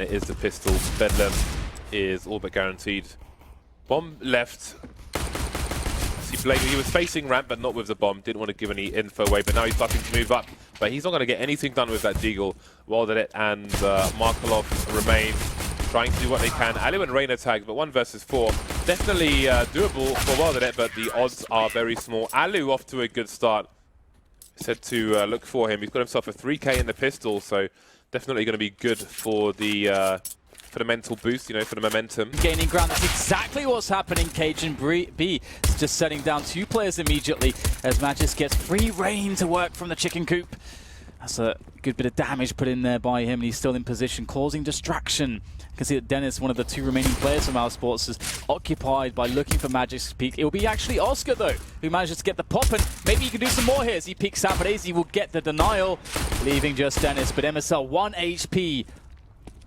It is the pistol. Bedlam is all but guaranteed. Bomb left. See, Blake, he was facing ramp, but not with the bomb. Didn't want to give any info away, but now he's starting to move up. But he's not going to get anything done with that deagle. Wilderit and Markelov remain trying to do what they can. Alu and Reina tagged, but 1 versus 4. Definitely doable for Wilderit, but the odds are very small. Alu off to a good start. Said to look for him. He's got himself a 3K in the pistol, so definitely going to be good for the mental boost, you know, for the momentum. Gaining ground, that's exactly what's happening. Cajun B is just setting down 2 players immediately as Magis gets free reign to work from the chicken coop. That's a good bit of damage put in there by him, and he's still in position, causing distraction. You can see that Dennis, one of the 2 remaining players from our sports, is occupied by looking for Magic's peek. It will be actually Oscar, though, who manages to get the pop, and maybe he can do some more here as he peeks out, but AZ will get the denial, leaving just Dennis. But MSL 1 HP.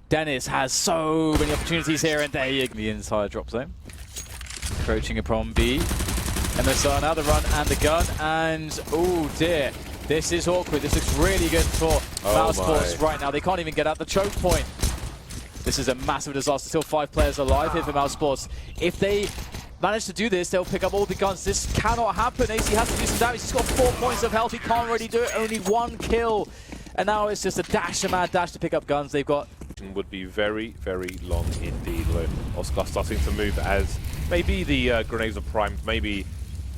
Dennis has so many opportunities here, and there you go. The entire drop zone. Approaching upon B. MSL now the run and the gun, and oh dear. This is awkward. This looks really good for Mouse Sports right now. They can't even get out the choke point. This is a massive disaster. Still 5 players alive here for Mouse Sports. If they manage to do this, they'll pick up all the guns. This cannot happen. AC has to do some damage. He's got 4 points of health. He can't really do it. Only 1 kill. And now it's just a mad dash to pick up guns. They've got... Would be very, very long indeed. Oscar starting to move as maybe the grenades are primed. Maybe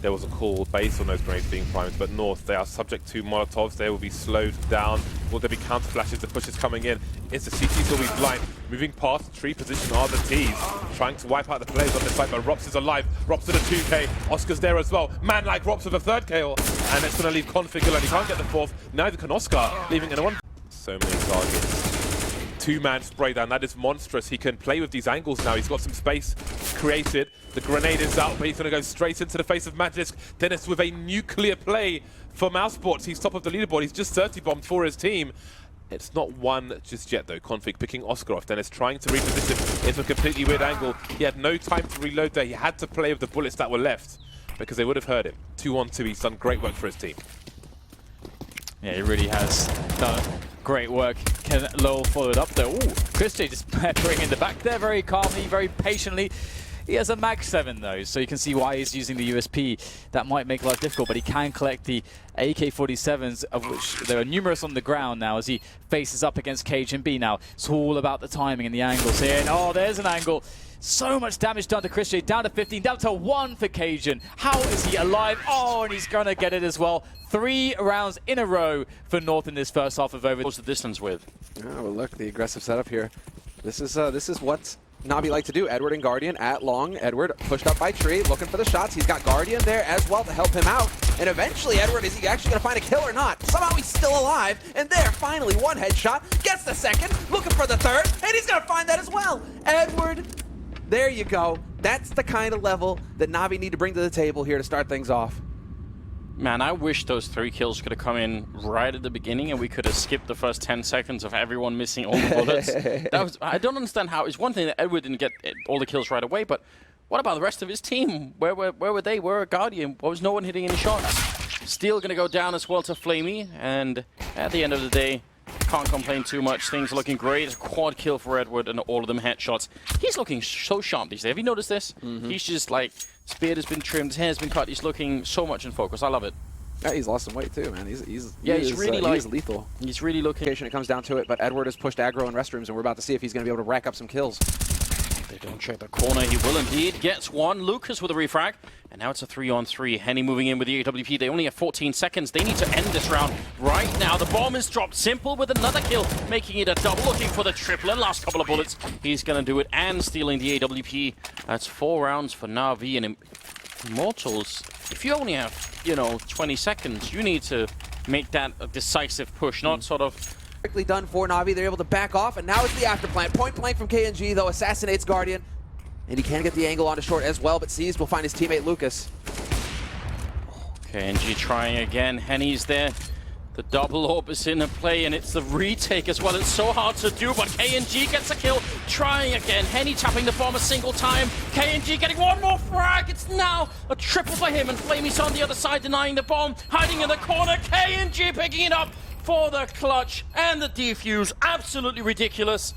there was a call based on those grenades being primed, but North, they are subject to Molotovs. They will be slowed down. Will there be counter flashes? The push is coming in. It's the CTs will be blind. Moving past tree position are the T's. Trying to wipe out the players on this side, but Rops is alive. Rops with a 2K. Oscar's there as well. Man like Rops with a 3rd kill. And it's going to leave Config alone. He can't get the 4th. Neither can Oscar, leaving in a 1. So many targets. 2-man spray down. That is monstrous. He can play with these angles now. He's got some space created. The grenade is out, but he's going to go straight into the face of Magisk. Dennis with a nuclear play for Mouse Sports. He's top of the leaderboard. He's just 30 bombed for his team. It's not one just yet, though. Config picking Oscar off. Dennis trying to reposition into a completely weird angle. He had no time to reload there. He had to play with the bullets that were left because they would have hurt him. 2-on-2. He's done great work for his team. Yeah, he really has done great work. Can Lowell follow it up though? Ooh, Chris J just peppering in the back there very calmly, very patiently. He has a Mag 7 though, so you can see why he's using the USP. That might make life difficult, but he can collect the AK-47s, of which there are numerous on the ground now as he faces up against Cajun B now. It's all about the timing and the angles here. And oh, there's an angle. So much damage done to Chris J. Down to 15, down to 1 for Cajun. How is he alive? Oh, and he's going to get it as well. 3 rounds in a row for North in this first half of over. What's the distance with? Oh, well, look, the aggressive setup here. This is what Navi like to do. Edward and Guardian at long. Edward pushed up by Tree, looking for the shots. He's got Guardian there as well to help him out. And eventually, Edward, is he actually going to find a kill or not? Somehow he's still alive. And there, finally, 1 headshot. Gets the 2nd, looking for the 3rd, and he's going to find that as well. Edward, there you go. That's the kind of level that Navi need to bring to the table here to start things off. Man, I wish those 3 kills could have come in right at the beginning and we could have skipped the first 10 seconds of everyone missing all the bullets. I don't understand how. It's one thing that Edward didn't get all the kills right away, but what about the rest of his team? Where were they? Where were Guardian? Why was no one hitting any shots? Steel going to go down as well to Flamey, and at the end of the day, can't complain too much. Things are looking great. A quad kill for Edward and all of them headshots. He's looking so sharp these days. Have you noticed this? He's just like, his beard has been trimmed, his hair's been cut. He's looking so much in focus. I love it. Yeah, he's lost some weight too, man. He's really like, he's lethal. He's really looking. It comes down to it, but Edward has pushed aggro in restrooms, and we're about to see if he's going to be able to rack up some kills. They don't check the corner. He will indeed. Gets 1. Lucas with a refrag. And now it's a 3-on-3. Henny moving in with the AWP. They only have 14 seconds. They need to end this round right now. The bomb is dropped. Simple with another kill, making it a double. Looking for the triple. And last couple of bullets. He's going to do it and stealing the AWP. That's 4 rounds for Na'Vi. And Immortals, if you only have, 20 seconds, you need to make that a decisive push, not sort of... Quickly done for Na'Vi. They're able to back off, and now it's the afterplant. Point blank from KNG, though, assassinates Guardian. And he can get the angle onto short as well, but Seized will find his teammate Lucas. KNG trying again. Henny's there. The double orb is in play, and it's the retake as well. It's so hard to do, but KNG gets a kill. Trying again. Henny tapping the bomb a single time. KNG getting 1 more frag. It's now a triple for him, and Flamey's on the other side denying the bomb. Hiding in the corner. KNG picking it up for the clutch and the defuse. Absolutely ridiculous.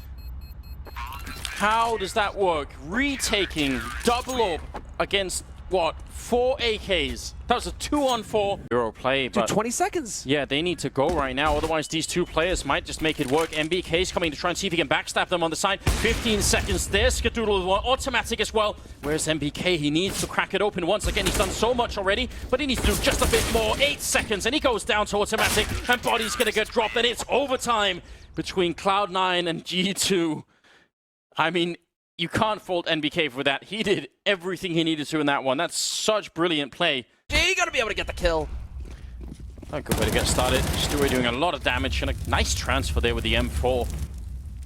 How does that work? Retaking double orb against, what, 4 AKs? That was a 2-on-4 Euro play, but 20 seconds. yeah, they need to go right now. Otherwise, these two players might just make it work. MBK's coming to try and see if he can backstab them on the side. 15 seconds. There's Skadoodle, automatic as well. Where's MBK? He needs to crack it open once again. He's done so much already, but he needs to do just a bit more. 8 seconds, and he goes down to automatic, and Body's going to get dropped, and it's overtime between Cloud9 and G2. I mean, you can't fault NBK for that. He did everything he needed to in that one. That's such brilliant play. G gonna be able to get the kill. A good way to get started. Stewie doing a lot of damage and a nice transfer there with the M4.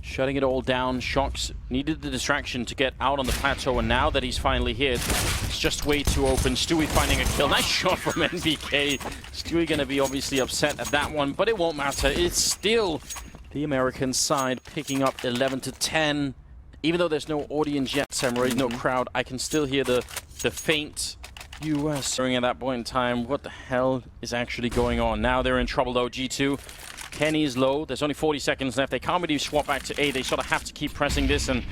Shutting it all down. Shox needed the distraction to get out on the plateau, and now that he's finally here, it's just way too open. Stewie finding a kill. Nice shot from NBK. Stewie gonna be obviously upset at that one, but it won't matter. It's still the American side picking up 11-10. Even though there's no audience yet, Samurai, no crowd, I can still hear the faint US during at that point in time. What the hell is actually going on? Now they're in trouble though, G2. Kenny's low. There's only 40 seconds left. They can't really swap back to A. They sort of have to keep pressing this, and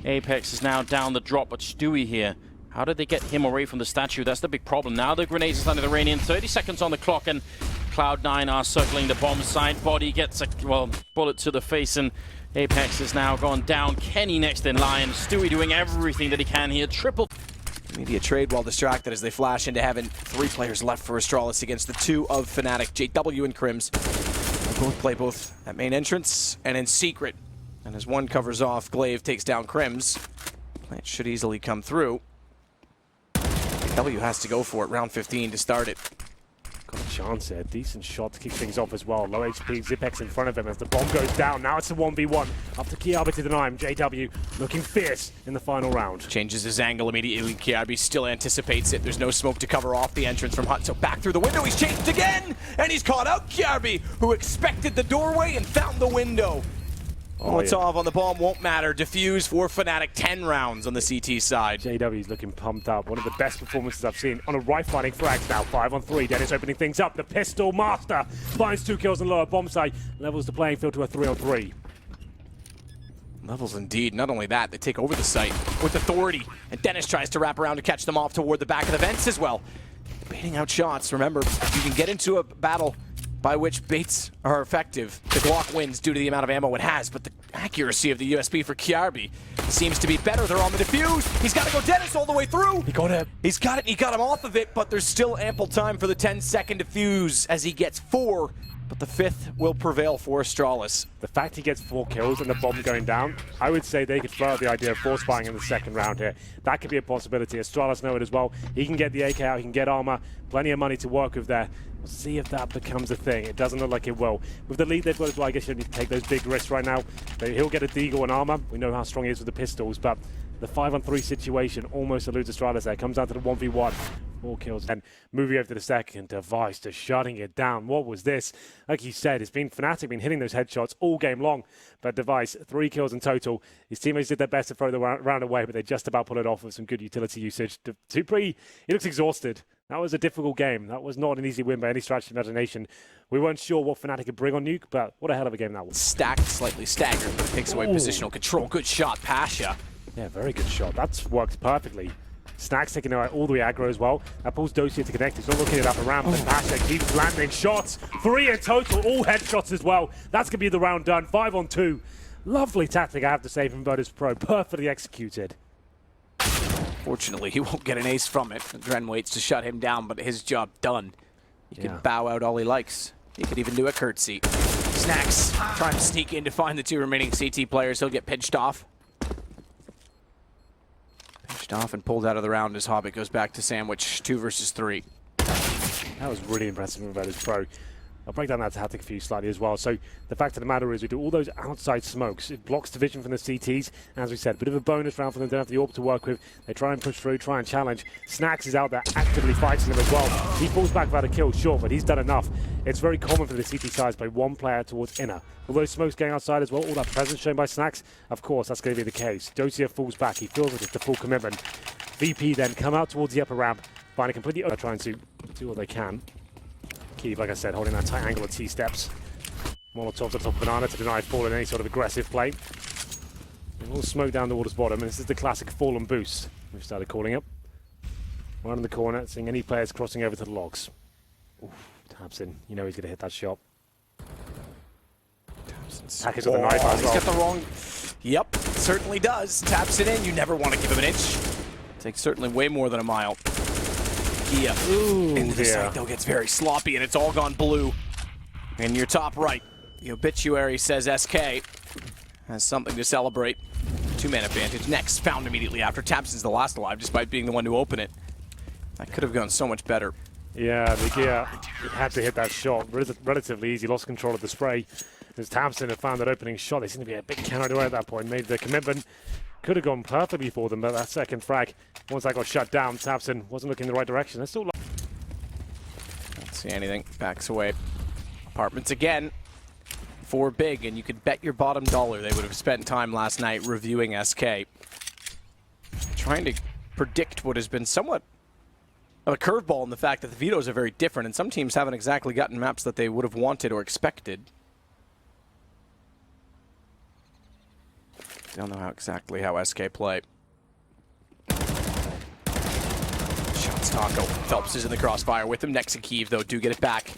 Apex is now down the drop. But Stewie here, how did they get him away from the statue? That's the big problem. Now the grenades are under the rain in. 30 seconds on the clock, and Cloud9 are circling the bomb side. Body gets a, well, bullet to the face, and Apex is now gone down. Kenny next in line. Stewie doing everything that he can here. Triple. Maybe a trade while distracted as they flash into heaven. 3 players left for Astralis against the 2 of Fnatic. JW and Crims will both play both at main entrance and in secret. And as one covers off, Glaive takes down Crims. Plant should easily come through. JW has to go for it. Round 15 to start it. Got a chance here. Decent shot to kick things off as well. Low HP, Zipex in front of him as the bomb goes down. Now it's a 1v1. Up to Kiarby to deny him. JW looking fierce in the final round. Changes his angle immediately. Kiarby still anticipates it. There's no smoke to cover off the entrance from Hut. So back through the window. He's chased again! And he's caught out Kiarby, who expected the doorway and found the window. Molotov on the bomb won't matter. Diffuse for Fnatic. 10 rounds on the CT side. JW's looking pumped up. One of the best performances I've seen on a right-fighting frags now. 5-on-3. Dennis opening things up. The pistol master finds 2 kills on the lower bomb side. Levels the playing field to a 3-on-3. Levels indeed. Not only that, they take over the site with authority. And Dennis tries to wrap around to catch them off toward the back of the vents as well. Baiting out shots. Remember, if you can get into a battle by which baits are effective, the Glock wins due to the amount of ammo it has, but the accuracy of the USP for Kiarby seems to be better. They're on the defuse. He's got to go Dennis all the way through. He got it. He's got it. He got him off of it, but there's still ample time for the 10-second defuse as he gets 4. But the 5th will prevail for Astralis. The fact he gets 4 kills and the bomb going down, I would say they could throw out the idea of force firing in the second round here. That could be a possibility. Astralis know it as well. He can get the AK out, he can get armor, plenty of money to work with there. We'll see if that becomes a thing. It doesn't look like it will. With the lead they've got as well, I guess you don't need to take those big risks right now. He'll get a deagle and armor. We know how strong he is with the pistols, but the 5-on-3 situation almost eludes Astralis there. Comes down to the 1v1. 4 kills. And moving over to the second, Device just shutting it down. What was this? Like you said, it's been Fnatic, been hitting those headshots all game long. But Device, 3 kills in total. His teammates did their best to throw the round away, but they just about pulled it off with some good utility usage. Supri, he looks exhausted. That was a difficult game. That was not an easy win by any stretch of imagination. We weren't sure what Fnatic could bring on Nuke, but what a hell of a game that was. Stacked, slightly staggered, but takes away positional control. Good shot, Pasha. Yeah, very good shot. That's worked perfectly. Snack's taking it all the way aggro as well. That pulls Dosia to connect. He's not looking it up around, but Pasha keeps landing shots. 3 in total, all headshots as well. That's going to be the round done. 5-on-2. Lovely tactic, I have to say, from Virtus Pro. Perfectly executed. Fortunately, he won't get an ace from it. Dren waits to shut him down, but his job done. He can bow out all he likes. He could even do a curtsy. Snacks trying to sneak in to find the 2 remaining CT players. He'll get pinched off. Pinched off and pulled out of the round as Hobbit goes back to Sandwich. 2 versus 3. That was really impressive from Virtus Pro. I'll break down that tactic for you slightly as well. So the fact of the matter is we do all those outside smokes. It blocks the vision from the CTs. As we said, a bit of a bonus round for them. Don't have the AWP to work with. They try and push through, try and challenge. Snacks is out there actively fighting them as well. He falls back without a kill, sure, but he's done enough. It's very common for the CT sides to play one player towards inner. All those smokes going outside as well, all that presence shown by Snacks, of course, that's going to be the case. Dosia falls back. He feels it. It's the full commitment. VP then come out towards the upper ramp, find a completely trying to do what they can. Keep, like I said, holding that tight angle of T-steps. Molotov to the top of Banana to deny fall in any sort of aggressive play. A little smoke down the water's bottom, and this is the classic fallen boost we've started calling it. Right in the corner, seeing any players crossing over to the logs. Oof, tabs in. You know he's going to hit that shot. Package with a knife as well. He's got the wrong... Yep, certainly does. Taps it in. You never want to give him an inch. Takes certainly way more than a mile. Gia into the site, though, gets very sloppy, and it's all gone blue. In your top right, the obituary says SK has something to celebrate. Two-man advantage. Next, found immediately after. Tabson's the last alive, despite being the one to open it. That could have gone so much better. Yeah, the Gia had to hit that shot. Relatively easy, lost control of the spray. As Tabson had found that opening shot, they seemed to be a bit carried away at that point. Made the commitment. Could have gone perfectly for them, but that second frag, once that got shut down, Tabson wasn't looking in the right direction. They're still... Don't see anything. Backs away. Apartments again. 4 big, and you could bet your bottom dollar they would have spent time last night reviewing SK. Trying to predict what has been somewhat of a curveball in the fact that the vetoes are very different, and some teams haven't exactly gotten maps that they would have wanted or expected. Don't know exactly how SK play. Shots Taco. Phelps is in the crossfire with him. Nex and Kiev, though, do get it back.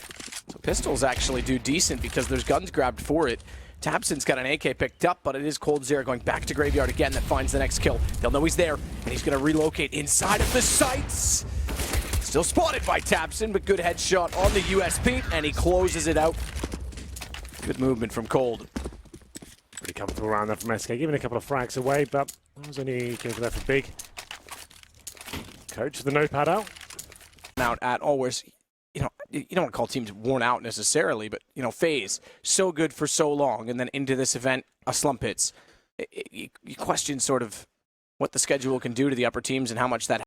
So pistols actually do decent because there's guns grabbed for it. Tabson's got an AK picked up, but it is Coldzera going back to Graveyard again that finds the next kill. They'll know he's there, and he's going to relocate inside of the sights. Still spotted by Tabson, but good headshot on the USP, and he closes it out. Good movement from Cold. Pretty comfortable around there from SK, giving a couple of frags away, but that was only came for that for big. Coach with the notepad out. Out at always, you know, you don't want to call teams worn out necessarily, but, you know, FaZe, so good for so long, and then into this event, a slump hits. You question sort of what the schedule can do to the upper teams and how much that